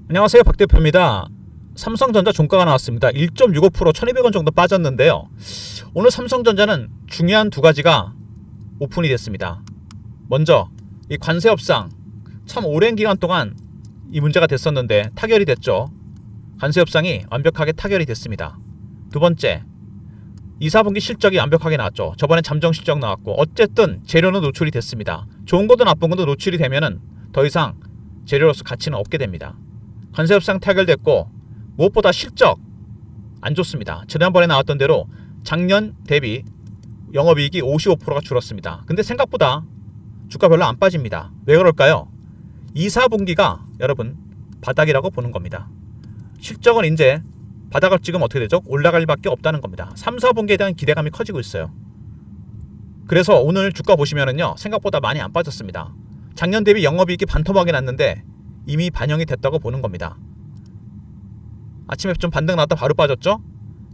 안녕하세요, 박 대표입니다. 삼성전자 종가가 나왔습니다. 1.65% 1200원 정도 빠졌는데요. 오늘 삼성전자는 중요한 두 가지가 오픈이 됐습니다. 먼저 이 관세 협상, 참 오랜 기간 동안 이 문제가 됐었는데 타결이 됐죠. 관세 협상이 완벽하게 타결이 됐습니다. 두 번째, 2, 4분기 실적이 완벽하게 나왔죠. 저번에 잠정 실적 나왔고 어쨌든 재료는 노출이 됐습니다. 좋은 것도 나쁜 것도 노출이 되면은 더 이상 재료로서 가치는 없게 됩니다. 관세 협상 타결됐고 무엇보다 실적 안 좋습니다. 지난번에 나왔던 대로 작년 대비 영업이익이 55%가 줄었습니다. 근데 생각보다 주가 별로 안 빠집니다. 왜 그럴까요? 2, 4분기가 여러분 바닥이라고 보는 겁니다. 실적은 이제 바닥을 찍으면 어떻게 되죠? 올라갈 밖에 없다는 겁니다. 3, 4분기에 대한 기대감이 커지고 있어요. 그래서 오늘 주가 보시면은요, 생각보다 많이 안 빠졌습니다. 작년 대비 영업이익이 반토막이 났는데 이미 반영이 됐다고 보는 겁니다. 아침에 좀 반등 나왔다 바로 빠졌죠?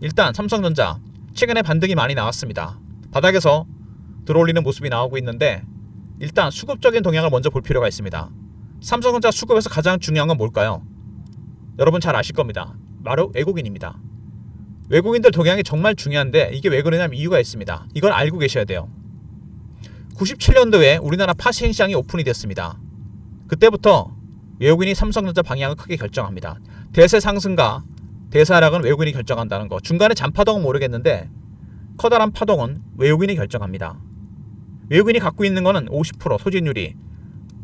일단 삼성전자 최근에 반등이 많이 나왔습니다. 바닥에서 들어올리는 모습이 나오고 있는데 일단 수급적인 동향을 먼저 볼 필요가 있습니다. 삼성전자 수급에서 가장 중요한 건 뭘까요? 여러분 잘 아실 겁니다. 바로 외국인입니다. 외국인들 동향이 정말 중요한데 이게 왜 그러냐면 이유가 있습니다. 이걸 알고 계셔야 돼요. 97년도에 우리나라 파생 시장이 오픈이 됐습니다. 그때부터 외국인이 삼성전자 방향을 크게 결정합니다. 대세 상승과 대세 하락은 외국인이 결정한다는 거. 중간에 잔파동은 모르겠는데 커다란 파동은 외국인이 결정합니다. 외국인이 갖고 있는 거는 50% 소진율이,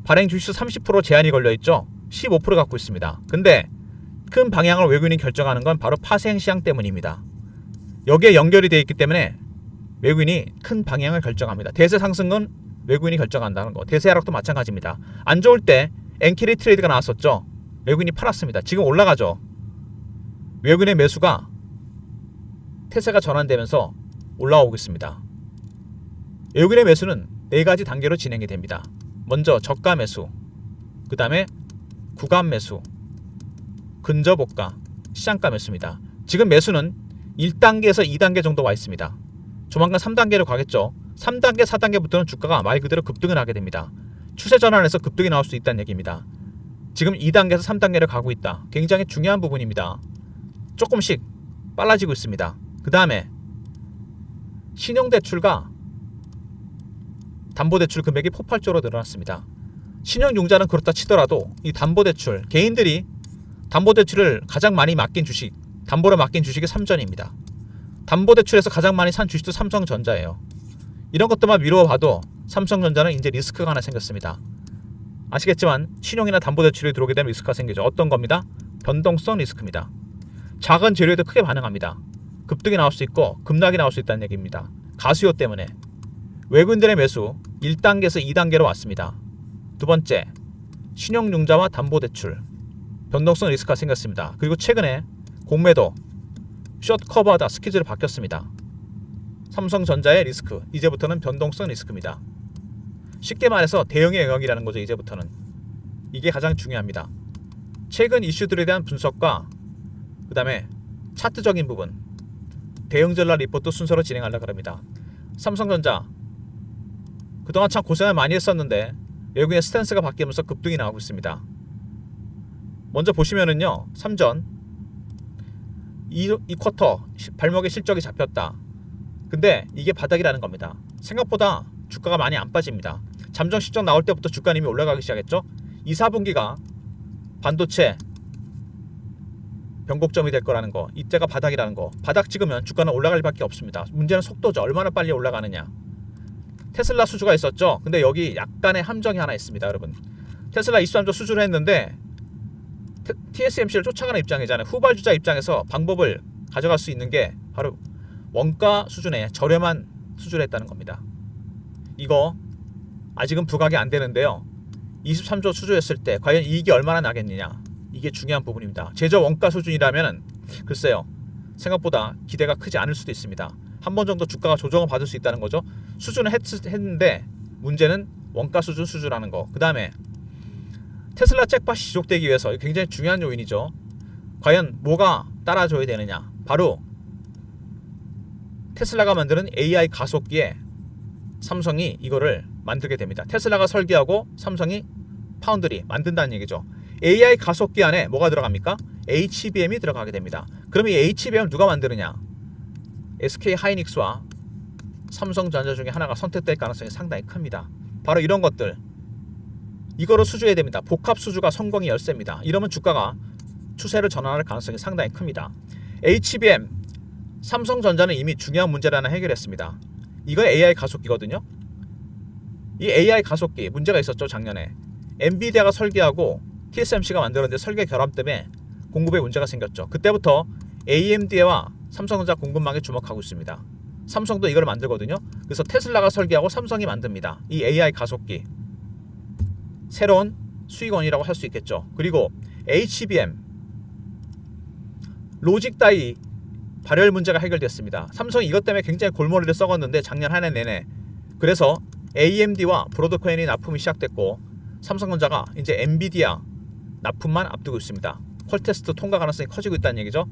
발행 주식수 30% 제한이 걸려있죠. 15% 갖고 있습니다. 근데 큰 방향을 외국인이 결정하는 건 바로 파생시장 때문입니다. 여기에 연결이 되어 있기 때문에 외국인이 큰 방향을 결정합니다. 대세 상승은 외국인이 결정한다는 거. 대세 하락도 마찬가지입니다. 안 좋을 때 엔캐리 트레이드가 나왔었죠. 외국인이 팔았습니다. 지금 올라가죠. 외국인의 매수가 태세가 전환되면서 올라오고 있습니다. 외국인의 매수는 4가지 단계로 진행이 됩니다. 먼저 저가 매수, 그 다음에 구간 매수, 근저보가, 시장가 매수입니다. 지금 매수는 1단계에서 2단계 정도 와 있습니다. 조만간 3단계로 가겠죠. 3단계, 4단계부터는 주가가 말 그대로 급등을 하게 됩니다. 추세 전환에서 급등이 나올 수 있다는 얘기입니다. 지금 2단계에서 3단계를 가고 있다. 굉장히 중요한 부분입니다. 조금씩 빨라지고 있습니다. 그 다음에 신용대출과 담보대출 금액이 폭발적으로 늘어났습니다. 신용융자는 그렇다 치더라도 이 담보대출, 개인들이 담보대출을 가장 많이 맡긴 주식, 담보로 맡긴 주식이 삼전입니다. 담보대출에서 가장 많이 산 주식도 삼성전자예요. 이런 것들만 미루어 봐도 삼성전자는 이제 리스크가 하나 생겼습니다. 아시겠지만 신용이나 담보대출이 들어오게 되면 리스크가 생기죠. 어떤 겁니다? 변동성 리스크입니다. 작은 재료에도 크게 반응합니다. 급등이 나올 수 있고 급락이 나올 수 있다는 얘기입니다. 가수요 때문에. 외국인들의 매수 1단계에서 2단계로 왔습니다. 두 번째, 신용융자와 담보대출 변동성 리스크가 생겼습니다. 그리고 최근에 공매도 숏 커버하다 스케줄이 바뀌었습니다. 삼성전자의 리스크, 이제부터는 변동성 리스크입니다. 쉽게 말해서 대응의 영역이라는 거죠. 이제부터는 이게 가장 중요합니다. 최근 이슈들에 대한 분석과 그 다음에 차트적인 부분, 대응 전략 리포트 순서로 진행하려고 합니다. 삼성전자 그동안 참 고생을 많이 했었는데 외국인의 스탠스가 바뀌면서 급등이 나오고 있습니다. 먼저 보시면은요, 삼전 이 쿼터 발목의 실적이 잡혔다. 근데 이게 바닥이라는 겁니다. 생각보다 주가가 많이 안 빠집니다. 잠정 실적 나올 때부터 주가는 이미 올라가기 시작했죠. 2, 4분기가 반도체 변곡점이 될 거라는 거, 이때가 바닥이라는 거. 바닥 찍으면 주가는 올라갈 밖에 없습니다. 문제는 속도죠. 얼마나 빨리 올라가느냐. 테슬라 수주가 있었죠. 근데 여기 약간의 함정이 하나 있습니다, 여러분. 테슬라 23조 수주를 했는데 TSMC를 쫓아가는 입장이잖아요. 후발주자 입장에서 방법을 가져갈 수 있는 게 바로 원가 수준의 저렴한 수주를 했다는 겁니다. 이거 아직은 부각이 안 되는데요. 23조 수주했을 때 과연 이익이 얼마나 나겠느냐, 이게 중요한 부분입니다. 제저 원가 수준이라면 글쎄요, 생각보다 기대가 크지 않을 수도 있습니다. 한 번 정도 주가가 조정을 받을 수 있다는 거죠. 수준을 했는데 문제는 원가 수준 수주라는 거. 그 다음에 테슬라 잭팟이 지속되기 위해서 굉장히 중요한 요인이죠. 과연 뭐가 따라줘야 되느냐, 바로 테슬라가 만드는 AI 가속기에 삼성이 이거를 만들게 됩니다. 테슬라가 설계하고 삼성이 파운드리 만든다는 얘기죠. AI 가속기 안에 뭐가 들어갑니까? HBM이 들어가게 됩니다. 그럼 이 HBM을 누가 만드느냐? SK 하이닉스와 삼성전자 중에 하나가 선택될 가능성이 상당히 큽니다. 바로 이런 것들, 이거로 수주해야 됩니다. 복합 수주가 성공이 열쇠입니다. 이러면 주가가 추세를 전환할 가능성이 상당히 큽니다. HBM, 삼성전자는 이미 중요한 문제를 하나 해결했습니다. 이거 AI 가속기거든요. 이 AI 가속기 문제가 있었죠. 작년에 엔비디아가 설계하고 TSMC가 만들었는데 설계 결함 때문에 공급에 문제가 생겼죠. 그때부터 AMD와 삼성전자 공급망에 주목하고 있습니다. 삼성도 이걸 만들거든요. 그래서 테슬라가 설계하고 삼성이 만듭니다. 이 AI 가속기, 새로운 수익원이라고 할 수 있겠죠. 그리고 HBM, 로직 다이 발열 문제가 해결됐습니다. 삼성이 이것 때문에 굉장히 골머리를 썩었는데 작년 한 해 내내. 그래서 AMD와 브로드코인이 납품이 시작됐고 삼성전자가 이제 엔비디아 납품만 앞두고 있습니다. 퀄테스트 통과 가능성이 커지고 있다는 얘기죠.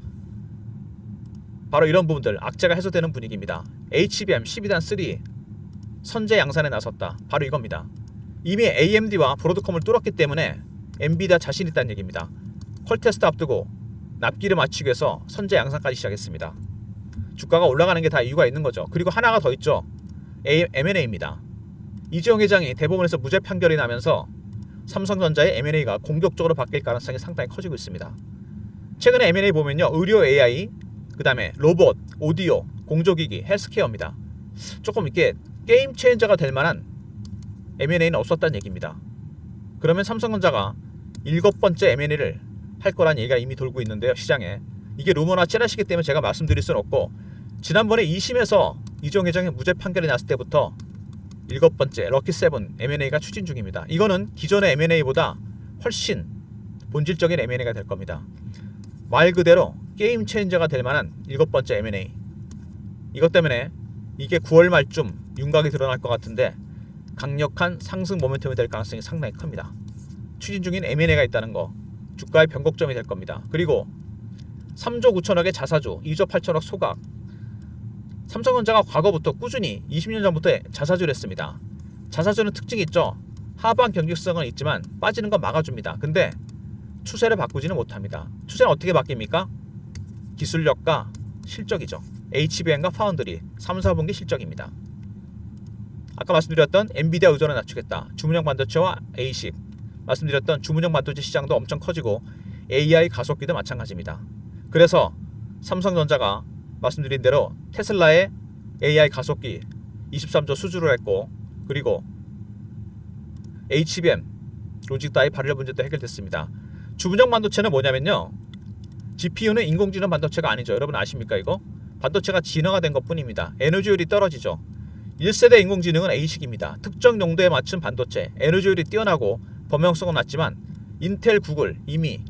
바로 이런 부분들, 악재가 해소되는 분위기입니다. HBM 12단 3 선제 양산에 나섰다. 바로 이겁니다. 이미 AMD와 브로드콤을 뚫었기 때문에 엔비디아 자신 있다는 얘기입니다. 퀄테스트 앞두고 납기를 맞추기 위해서 선제 양산까지 시작했습니다. 주가가 올라가는 게 다 이유가 있는 거죠. 그리고 하나가 더 있죠. M&A입니다. 이재용 회장이 대법원에서 무죄 판결이 나면서 삼성전자의 M&A가 공격적으로 바뀔 가능성이 상당히 커지고 있습니다. 최근에 M&A 보면요, 의료 AI, 그 다음에 로봇, 오디오, 공조기기, 헬스케어입니다. 조금 이렇게 게임 체인저가 될 만한 M&A는 없었다는 얘기입니다. 그러면 삼성전자가 7번째 M&A를 할 거란 얘기가 이미 돌고 있는데요, 시장에. 이게 루머나 찌라시기 때문에 제가 말씀드릴 수는 없고, 지난번에 2심에서 이재용 회장의 무죄 판결이 났을 때부터 7번째 럭키7 M&A가 추진 중입니다. 이거는 기존의 M&A보다 훨씬 본질적인 M&A가 될 겁니다. 말 그대로 게임 체인저가 될 만한 7번째 M&A. 이것 때문에 이게 9월 말쯤 윤곽이 드러날 것 같은데 강력한 상승 모멘텀이 될 가능성이 상당히 큽니다. 추진 중인 M&A가 있다는 거, 주가의 변곡점이 될 겁니다. 그리고 3조 9천억의 자사주, 2조 8천억 소각. 삼성전자가 과거부터 꾸준히 20년 전부터 자사주를 했습니다. 자사주는 특징이 있죠. 하방 경직성은 있지만 빠지는 건 막아줍니다. 근데 추세를 바꾸지는 못합니다. 추세는 어떻게 바뀝니까? 기술력과 실적이죠. HBM과 파운드리 3, 4분기 실적입니다. 아까 말씀드렸던 엔비디아 의존을 낮추겠다. 주문형 반도체와 ASIC, 말씀드렸던 주문형 반도체 시장도 엄청 커지고 AI 가속기도 마찬가지입니다. 그래서 삼성전자가 말씀드린 대로 테슬라의 AI 가속기 23조 수주를 했고, 그리고 HBM, 로직 다이 발열 문제도 해결됐습니다. 주문형 반도체는 뭐냐면요, GPU는 인공지능 반도체가 아니죠. 여러분 아십니까? 이거 반도체가 진화가 된 것뿐입니다. 에너지율이 떨어지죠. 1세대 인공지능은 ASIC입니다. 특정 용도에 맞춘 반도체, 에너지율이 뛰어나고 범용성은 낮지만 인텔, 구글 이미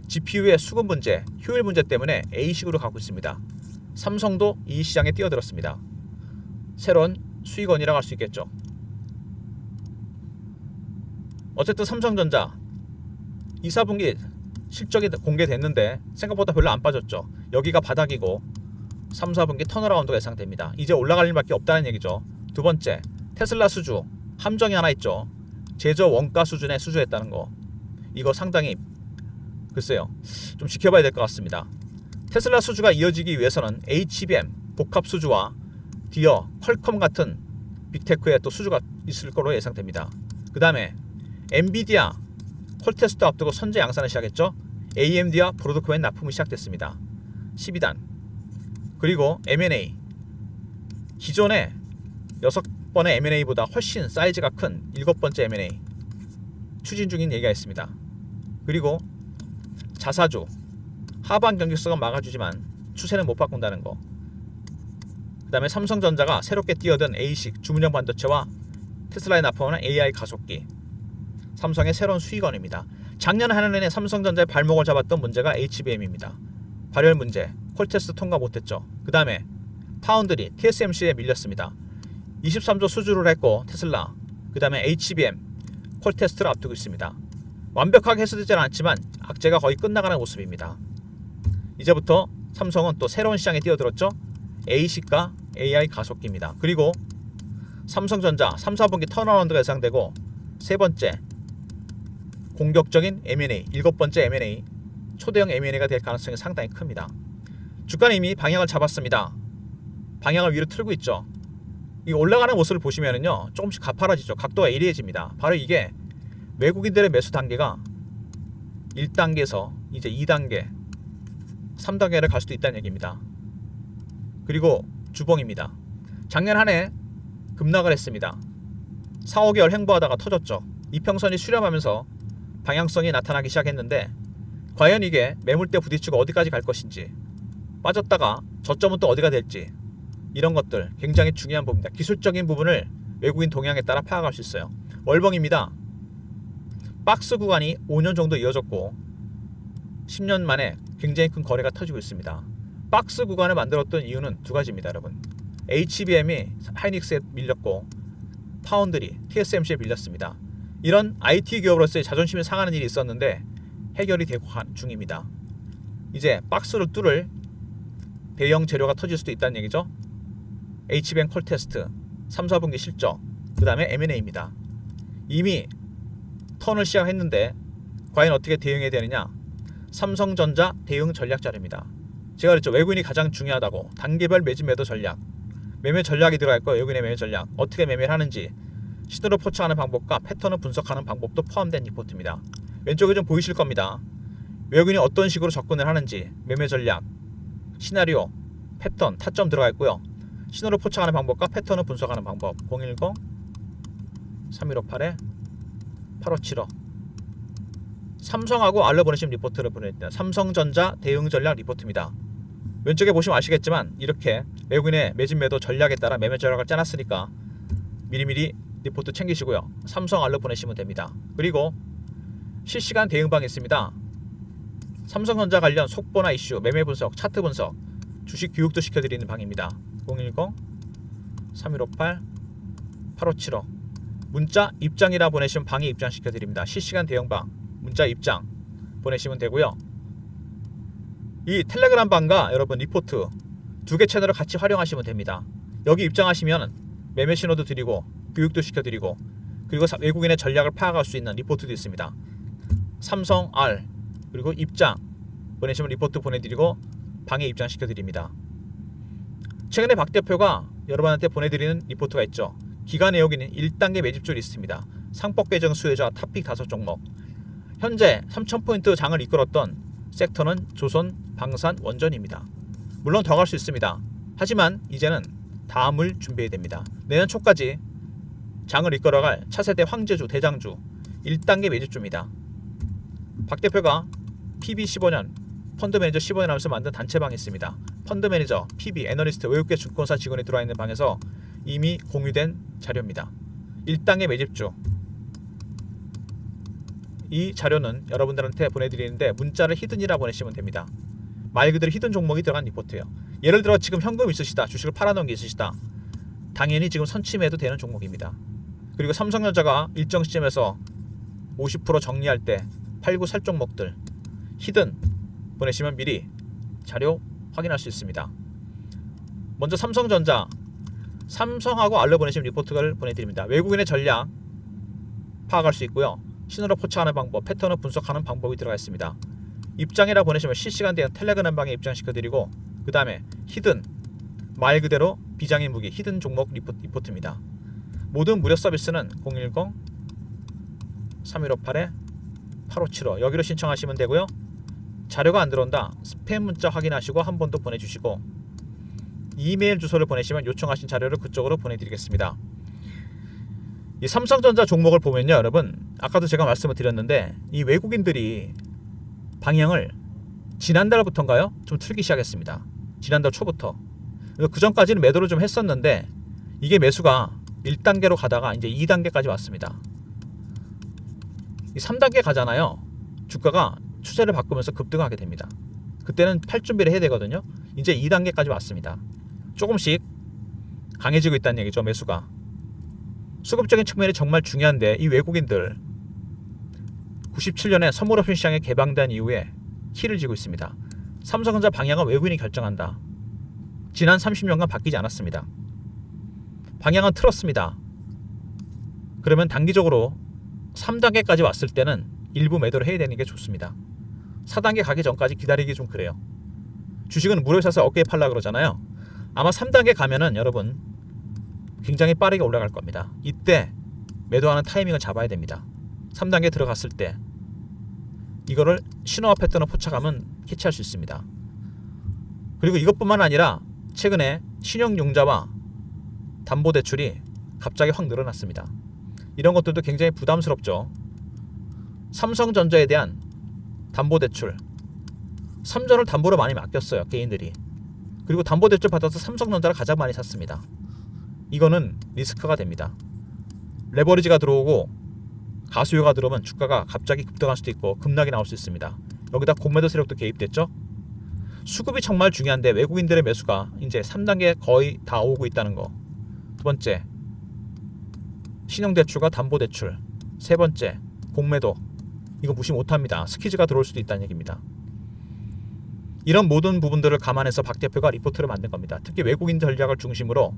GPU의 수급 문제, 효율 문제 때문에 ASIC으로 가고 있습니다. 삼성도 이 시장에 뛰어들었습니다. 새로운 수익원이라고 할 수 있겠죠. 어쨌든 삼성전자 2, 4분기 실적이 공개됐는데 생각보다 별로 안 빠졌죠. 여기가 바닥이고 3, 4분기 턴어라운드가 예상됩니다. 이제 올라갈 일밖에 없다는 얘기죠. 두 번째, 테슬라 수주 함정이 하나 있죠. 제조 원가 수준에 수주했다는 거. 이거 상당히 글쎄요, 좀 지켜봐야 될 것 같습니다. 테슬라 수주가 이어지기 위해서는 HBM 복합 수주와 디어, 퀄컴 같은 빅테크에 또 수주가 있을 거로 예상됩니다. 그 다음에 엔비디아 퀄테스트 앞두고 선제 양산을 시작했죠. AMD와 브로드코인 납품이 시작됐습니다. 12단. 그리고 M&A, 기존의 6번의 M&A보다 훨씬 사이즈가 큰 7번째 M&A 추진 중인 얘기가 있습니다. 그리고 자사주, 하반 경직성은 막아주지만 추세는 못 바꾼다는 거. 그 다음에 삼성전자가 새롭게 뛰어든 ASIC, 주문형 반도체와 테슬라에 납품하는 AI 가속기, 삼성의 새로운 수익원입니다. 작년 한 해 내내 삼성전자의 발목을 잡았던 문제가 HBM입니다. 발열 문제, 퀄테스트 통과 못했죠. 그 다음에 파운드리, TSMC에 밀렸습니다. 23조 수주를 했고 테슬라, 그 다음에 HBM, 퀄테스트를 앞두고 있습니다. 완벽하게 해소되지는 않지만 악재가 거의 끝나가는 모습입니다. 이제부터 삼성은 또 새로운 시장에 뛰어들었죠. ASIC과 AI 가속기입니다. 그리고 삼성전자 3, 4분기 턴어라운드가 예상되고, 세 번째 공격적인 M&A, 7번째 M&A, 초대형 M&A가 될 가능성이 상당히 큽니다. 주가는 이미 방향을 잡았습니다. 방향을 위로 틀고 있죠. 이 올라가는 모습을 보시면은요, 조금씩 가파라지죠. 각도가 예리해집니다. 바로 이게 외국인들의 매수 단계가 1단계에서 이제 2단계, 3단계를 갈 수도 있다는 얘기입니다. 그리고 주봉입니다. 작년 한 해 급락을 했습니다. 4, 5개월 횡보하다가 터졌죠. 이평선이 수렴하면서 방향성이 나타나기 시작했는데 과연 이게 매물대 부딪히고 어디까지 갈 것인지, 빠졌다가 저점은 또 어디가 될지, 이런 것들 굉장히 중요한 부분입니다. 기술적인 부분을 외국인 동향에 따라 파악할 수 있어요. 월봉입니다. 박스 구간이 5년 정도 이어졌고 10년 만에 굉장히 큰 거래가 터지고 있습니다. 박스 구간을 만들었던 이유는 두 가지입니다, 여러분. HBM이 하이닉스에 밀렸고 파운드리, TSMC에 밀렸습니다. 이런 IT 기업으로서의 자존심이 상하는 일이 있었는데 해결이 되고 중입니다. 이제 박스를 뚫을 대형 재료가 터질 수도 있다는 얘기죠. HBM 콜 테스트, 3, 4분기 실적, 그 다음에 M&A입니다. 이미 턴을 시작했는데 과연 어떻게 대응해야 되느냐? 삼성전자 대응 전략 자료입니다. 제가 그랬죠. 외국인이 가장 중요하다고. 단계별 매집 매도 전략, 매매 전략이 들어갈 거예요. 외국인의 매매 전략, 어떻게 매매를 하는지, 신호를 포착하는 방법과 패턴을 분석하는 방법도 포함된 리포트입니다. 왼쪽에 좀 보이실 겁니다. 외국인이 어떤 식으로 접근을 하는지, 매매 전략, 시나리오, 패턴, 타점 들어가 있고요. 신호를 포착하는 방법과 패턴을 분석하는 방법, 010-3158-8575. 삼성하고 알려 보내신 리포트를 보냈습니다. 삼성전자 대응 전략 리포트입니다. 왼쪽에 보시면 아시겠지만 이렇게 외국인의 매집 매도 전략에 따라 매매 전략을 짜놨으니까 미리미리 리포트 챙기시고요. 삼성 알려 보내시면 됩니다. 그리고 실시간 대응방이 있습니다. 삼성전자 관련 속보나 이슈, 매매 분석, 차트 분석, 주식 교육도 시켜드리는 방입니다. 010-3158-8575. 문자 입장이라 보내시면 방에 입장시켜드립니다. 실시간 대응방, 문자 입장 보내시면 되고요. 이 텔레그램 방과 여러분 리포트 두 개 채널을 같이 활용하시면 됩니다. 여기 입장하시면 매매 신호도 드리고 교육도 시켜드리고, 그리고 외국인의 전략을 파악할 수 있는 리포트도 있습니다. 삼성 R 그리고 입장 보내시면 리포트 보내드리고 방에 입장시켜드립니다. 최근에 박 대표가 여러분한테 보내드리는 리포트가 있죠. 기간 내역에는 1단계 매집줄이 있습니다. 상법 개정 수혜자 탑픽 5종목. 현재 3000포인트 장을 이끌었던 섹터는 조선, 방산, 원전입니다. 물론 더 갈 수 있습니다. 하지만 이제는 다음을 준비해야 됩니다. 내년 초까지 장을 이끌어갈 차세대 황제주, 대장주 1단계 매집주입니다. 박 대표가 PB 15년, 펀드 매니저 15년 하면서 만든 단체방이 있습니다. 펀드 매니저, PB, 애널리스트, 외국계 증권사 직원이 들어와 있는 방에서 이미 공유된 자료입니다. 1단계 매집주. 이 자료는 여러분들한테 보내드리는데 문자를 히든이라 보내시면 됩니다. 말 그대로 히든 종목이 들어간 리포트예요. 예를 들어 지금 현금 있으시다, 주식을 팔아놓은 게 있으시다, 당연히 지금 선침해도 되는 종목입니다. 그리고 삼성전자가 일정 시점에서 50% 정리할 때 팔고 살 종목들 히든 보내시면 미리 자료 확인할 수 있습니다. 먼저 삼성전자, 삼성하고 알려 보내시면 리포트를 보내드립니다. 외국인의 전략 파악할 수 있고요. 신호를 포착하는 방법, 패턴을 분석하는 방법이 들어가 있습니다. 입장이라 보내시면 실시간 대응 텔레그램 방에 입장시켜드리고, 그 다음에 히든, 말 그대로 비장의 무기 히든 종목 리포트입니다. 모든 무료 서비스는 010-3158-8575 여기로 신청하시면 되고요. 자료가 안 들어온다, 스팸 문자 확인하시고 한 번 더 보내주시고, 이메일 주소를 보내시면 요청하신 자료를 그쪽으로 보내드리겠습니다. 이 삼성전자 종목을 보면요, 여러분, 아까도 제가 말씀을 드렸는데 이 외국인들이 방향을 지난달부터인가요? 좀 틀기 시작했습니다. 지난달 초부터. 그 전까지는 매도를 좀 했었는데 이게 매수가 1단계로 가다가 이제 2단계까지 왔습니다. 이 3단계 가잖아요. 주가가 추세를 바꾸면서 급등하게 됩니다. 그때는 팔 준비를 해야 되거든요. 이제 2단계까지 왔습니다. 조금씩 강해지고 있다는 얘기죠, 매수가. 수급적인 측면이 정말 중요한데 이 외국인들 97년에 선물옵션 시장에 개방된 이후에 키를 쥐고 있습니다. 삼성전자 방향은 외국인이 결정한다. 지난 30년간 바뀌지 않았습니다. 방향은 틀었습니다. 그러면 단기적으로 3단계까지 왔을 때는 일부 매도를 해야 되는 게 좋습니다. 4단계 가기 전까지 기다리기 좀 그래요. 주식은 무료에 사서 어깨에 팔라 그러잖아요. 아마 3단계 가면은 여러분 굉장히 빠르게 올라갈 겁니다. 이때 매도하는 타이밍을 잡아야 됩니다. 3단계 들어갔을 때 이거를 신호와 패턴을 포착하면 캐치할 수 있습니다. 그리고 이것뿐만 아니라 최근에 신용융자와 담보대출이 갑자기 확 늘어났습니다. 이런 것들도 굉장히 부담스럽죠. 삼성전자에 대한 담보대출, 삼전을 담보로 많이 맡겼어요, 개인들이. 그리고 담보대출 받아서 삼성전자를 가장 많이 샀습니다. 이거는 리스크가 됩니다. 레버리지가 들어오고 가수요가 들어오면 주가가 갑자기 급등할 수도 있고 급락이 나올 수 있습니다. 여기다 공매도 세력도 개입됐죠. 수급이 정말 중요한데 외국인들의 매수가 이제 3단계 거의 다 오고 있다는 거. 두 번째, 신용대출과 담보대출. 세 번째, 공매도. 이거 무시 못합니다. 스퀴즈가 들어올 수도 있다는 얘기입니다. 이런 모든 부분들을 감안해서 박 대표가 리포트를 만든 겁니다. 특히 외국인 전략을 중심으로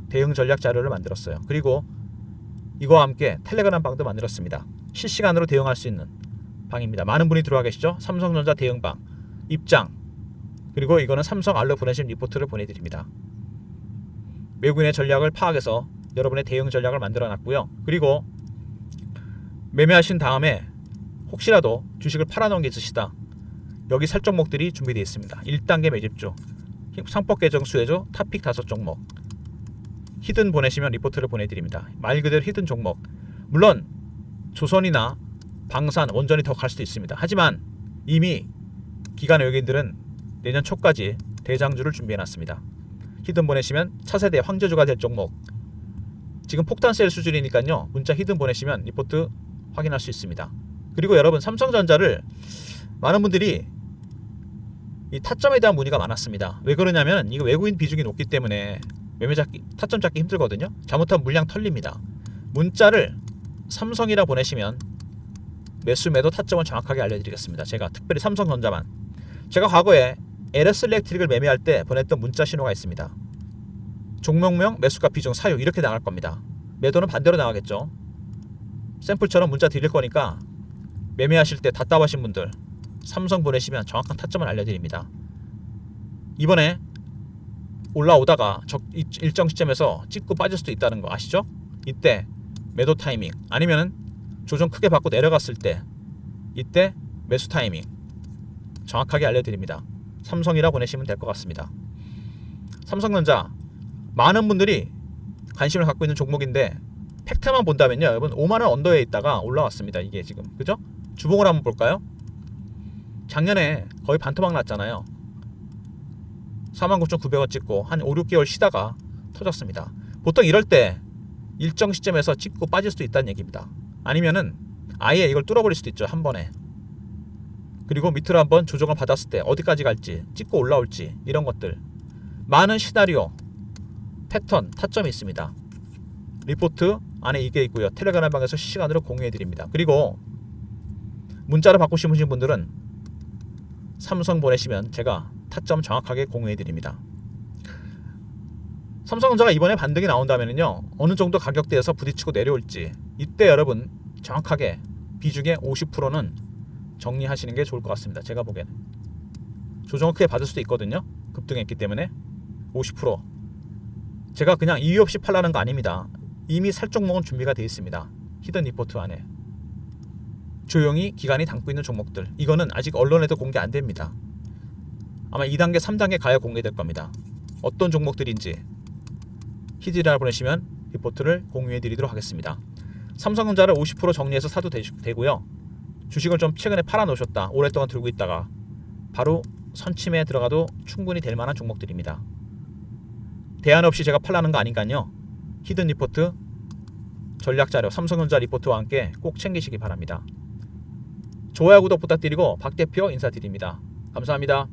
대응 전략 자료를 만들었어요. 그리고 이거와 함께 텔레그램 방도 만들었습니다. 실시간으로 대응할 수 있는 방입니다. 많은 분이 들어와 계시죠? 삼성전자 대응방 입장, 그리고 이거는 삼성 알로 보내신 리포트를 보내드립니다. 외국인의 전략을 파악해서 여러분의 대응 전략을 만들어 놨고요. 그리고 매매하신 다음에 혹시라도 주식을 팔아놓은 게 있으시다, 여기 살 종목들이 준비되어 있습니다. 1단계 매집주, 상법 개정 수혜주, 탑픽 5종목, 히든 보내시면 리포트를 보내드립니다. 말 그대로 히든 종목. 물론 조선이나 방산, 원전이 더 갈 수도 있습니다. 하지만 이미 기관 외국인들은 내년 초까지 대장주를 준비해놨습니다. 히든 보내시면 차세대 황제주가 될 종목. 지금 폭탄 세일 수준이니까요. 문자 히든 보내시면 리포트 확인할 수 있습니다. 그리고 여러분, 삼성전자를 많은 분들이 이 타점에 대한 문의가 많았습니다. 왜 그러냐면 이거 외국인 비중이 높기 때문에 매매 잡기, 타점 잡기 힘들거든요. 잘못하면 물량 털립니다. 문자를 삼성이라 보내시면 매수 매도 타점을 정확하게 알려드리겠습니다. 제가 특별히 삼성전자만. 제가 과거에 LS 일렉트릭을 매매할 때 보냈던 문자 신호가 있습니다. 종목명, 매수가, 비중, 사유 이렇게 나갈 겁니다. 매도는 반대로 나가겠죠. 샘플처럼 문자 드릴 거니까 매매하실 때 답답하신 분들 삼성 보내시면 정확한 타점을 알려드립니다. 이번에 올라오다가 일정 시점에서 찍고 빠질 수도 있다는 거 아시죠? 이때 매도 타이밍, 아니면 조정 크게 받고 내려갔을 때 이때 매수 타이밍 정확하게 알려드립니다. 삼성이라 보내시면 될 것 같습니다. 삼성전자 많은 분들이 관심을 갖고 있는 종목인데 팩트만 본다면요, 여러분 5만원 언더에 있다가 올라왔습니다. 이게 지금 그죠? 주봉을 한번 볼까요? 작년에 거의 반토막 났잖아요. 49,900원 찍고 한 5, 6개월 쉬다가 터졌습니다. 보통 이럴 때 일정 시점에서 찍고 빠질 수도 있다는 얘기입니다. 아니면은 아예 이걸 뚫어버릴 수도 있죠, 한 번에. 그리고 밑으로 한번 조정을 받았을 때 어디까지 갈지, 찍고 올라올지, 이런 것들 많은 시나리오, 패턴, 타점이 있습니다. 리포트 안에 이게 있고요. 텔레그램 방에서 실시간으로 공유해 드립니다. 그리고 문자로 받고 싶으신 분들은 삼성 보내시면 제가 타점 정확하게 공유해 드립니다. 삼성전자가 이번에 반등이 나온다면요, 어느 정도 가격대에서 부딪히고 내려올지 이때 여러분 정확하게 비중의 50%는 정리하시는 게 좋을 것 같습니다. 제가 보기에는 조정을 크게 받을 수도 있거든요. 급등했기 때문에 50%. 제가 그냥 이유 없이 팔라는 거 아닙니다. 이미 살 종목은 준비가 되어 있습니다. 히든 리포트 안에 조용히 기관이 담고 있는 종목들, 이거는 아직 언론에도 공개 안 됩니다. 아마 2단계, 3단계 가야 공개될 겁니다. 어떤 종목들인지 히든이라 보내시면 리포트를 공유해 드리도록 하겠습니다. 삼성전자를 50% 정리해서 사도 되고요. 주식을 좀 최근에 팔아 놓으셨다, 오랫동안 들고 있다가 바로 선침에 들어가도 충분히 될 만한 종목들입니다. 대안 없이 제가 팔라는 거 아니까요. 히든 리포트, 전략자료, 삼성전자 리포트와 함께 꼭 챙기시기 바랍니다. 좋아요, 구독 부탁드리고 박 대표 인사드립니다. 감사합니다.